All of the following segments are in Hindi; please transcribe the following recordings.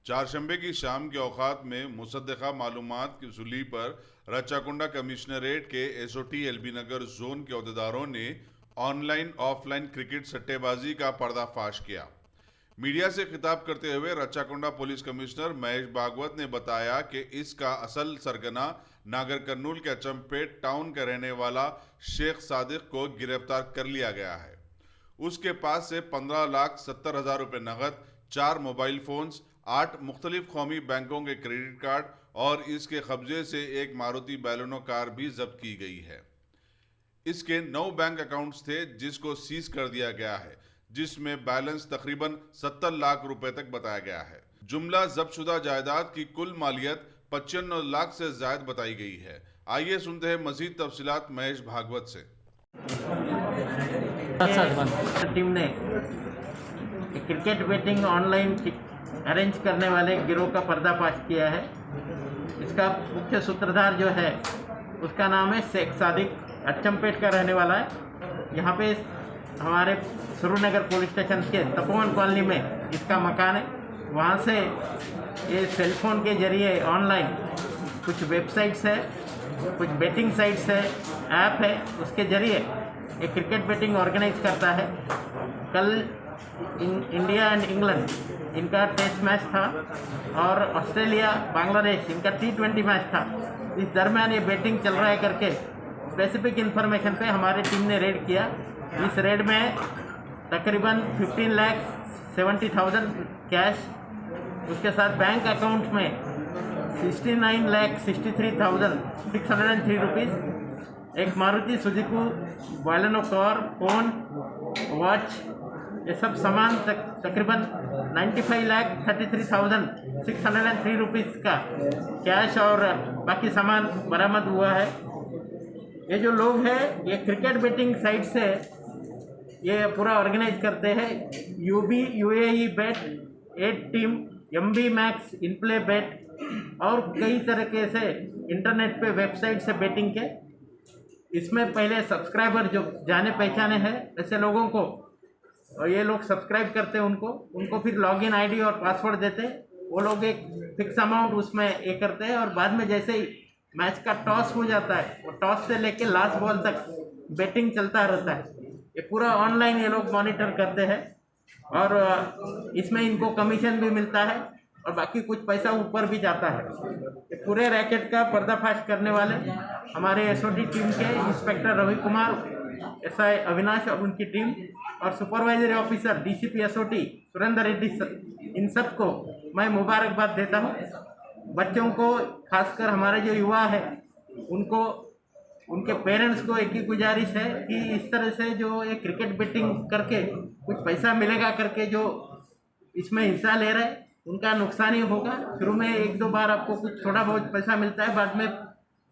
चारशंबे की शाम के औकात में मुसद्दक़ा मालूमात की वसूली पर रच्चाकुंडा कमिश्नरेट के एसओटी एलबी नगर जोन के अहदेदारों ने ऑनलाइन ऑफलाइन क्रिकेट सट्टेबाजी का पर्दाफाश किया। मीडिया से खिताब करते हुए रच्चाकुंडा पुलिस कमिश्नर महेश भागवत ने बताया कि इसका असल सरगना नागर कर्नूल के अचमपेट टाउन का रहने वाला शेख सादिक को गिरफ्तार कर लिया गया है। उसके पास से 15,70,000 रुपये नगद, 4 मोबाइल फोन्स, 8 मुख्तलिफ कौमी बैंकों के क्रेडिट कार्ड और इसके कब्जे से एक मारुति बैलेनो कार भी जब्त की गई है। इसके 9 बैंक अकाउंट्स थे जिसको सीज कर दिया गया है, जिसमें बैलेंस तकरीबन 70 लाख रुपए तक बताया गया है। जुमला जब्तशुदा जायदाद की कुल मालियत 95 लाख से ज्यादा बताई गई है। आइए सुनते हैं मजीद तफसीलात महेश भागवत से। टीम ने क्रिकेट बेटिंग ऑनलाइन अरेंज करने वाले गिरोह का पर्दाफाश किया है। इसका मुख्य सूत्रधार जो है उसका नाम है शेख सादिक, अचमपेट का रहने वाला है। यहाँ पे हमारे सुरुनगर पुलिस स्टेशन के तपोवन कॉलोनी में इसका मकान है। वहाँ से ये सेलफोन के जरिए ऑनलाइन कुछ वेबसाइट्स है, कुछ बेटिंग साइट्स है, ऐप है, उसके जरिए ये क्रिकेट बेटिंग ऑर्गेनाइज करता है। कल इंडिया एंड इंग्लैंड इनका टेस्ट मैच था और ऑस्ट्रेलिया बांग्लादेश इनका T20 मैच था। इस दरमियान ये बेटिंग चल रहा है करके स्पेसिफिक इन्फॉर्मेशन पे हमारी टीम ने रेड किया। इस रेड में तकरीबन 15,70,000 कैश, उसके साथ बैंक अकाउंट में 69,63,603 रुपीज़, एक Maruti Suzuki Baleno car, phone, watch, ये सब सामान तकरीबन 95,33,603 रुपीज़ का कैश और बाकी सामान बरामद हुआ है। ये जो लोग हैं ये क्रिकेट बेटिंग साइट से ये पूरा ऑर्गेनाइज करते हैं। UAE बेट, 8 टीम, MB मैक्स, इनप्ले बेट और कई तरीके से इंटरनेट पे वेबसाइट से बेटिंग के। इसमें पहले सब्सक्राइबर जो जाने पहचाने हैं ऐसे लोगों को और ये लोग सब्सक्राइब करते हैं, उनको फिर लॉगिन आईडी और पासवर्ड देते हैं। वो लोग एक फिक्स अमाउंट उसमें ये करते हैं और बाद में जैसे ही मैच का टॉस हो जाता है वो टॉस से लेके लास्ट बॉल तक बेटिंग चलता रहता है। ये पूरा ऑनलाइन ये लोग मॉनिटर करते हैं और इसमें इनको कमीशन भी मिलता है और बाकी कुछ पैसा ऊपर भी जाता है। ये पूरे रैकेट का पर्दाफाश करने वाले हमारे एसओटी टीम के इंस्पेक्टर रवि कुमार, SI अविनाश और उनकी टीम और supervisory officer DCP SOT Surendra Reddy, इन सब को मैं मुबारकबाद देता हूँ। बच्चों को, खासकर हमारे जो युवा है उनको, उनके पेरेंट्स को एक ही गुजारिश है कि इस तरह से जो ये क्रिकेट बेटिंग करके कुछ पैसा मिलेगा करके जो इसमें हिस्सा ले रहे हैं उनका नुकसान ही होगा। शुरू में 1-2 बार आपको कुछ थोड़ा बहुत पैसा मिलता है, बाद में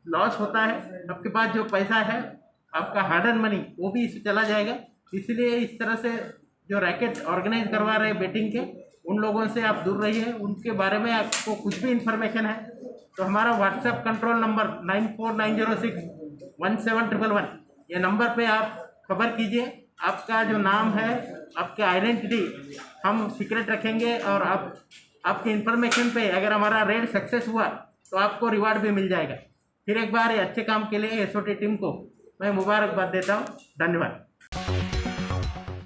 लॉस होता है। आपके पास जो पैसा है आपका हार्ड अर्न मनी वो भी इससे चला जाएगा। इसलिए इस तरह से जो रैकेट ऑर्गेनाइज करवा रहे बेटिंग के उन लोगों से आप दूर रहिए। उनके बारे में आपको कुछ भी इंफॉर्मेशन है तो हमारा व्हाट्सएप कंट्रोल नंबर 9490617111 ये नंबर पे आप खबर कीजिए। आपका जो नाम है, आपके आइडेंटिटी हम सीक्रेट रखेंगे और आपके इंफॉर्मेशन पे अगर हमारा रेड सक्सेस हुआ तो आपको रिवार्ड भी मिल जाएगा। फिर एक बार ये अच्छे काम के लिए एसओटी टीम को मैं मुबारकबाद देता हूँ। धन्यवाद।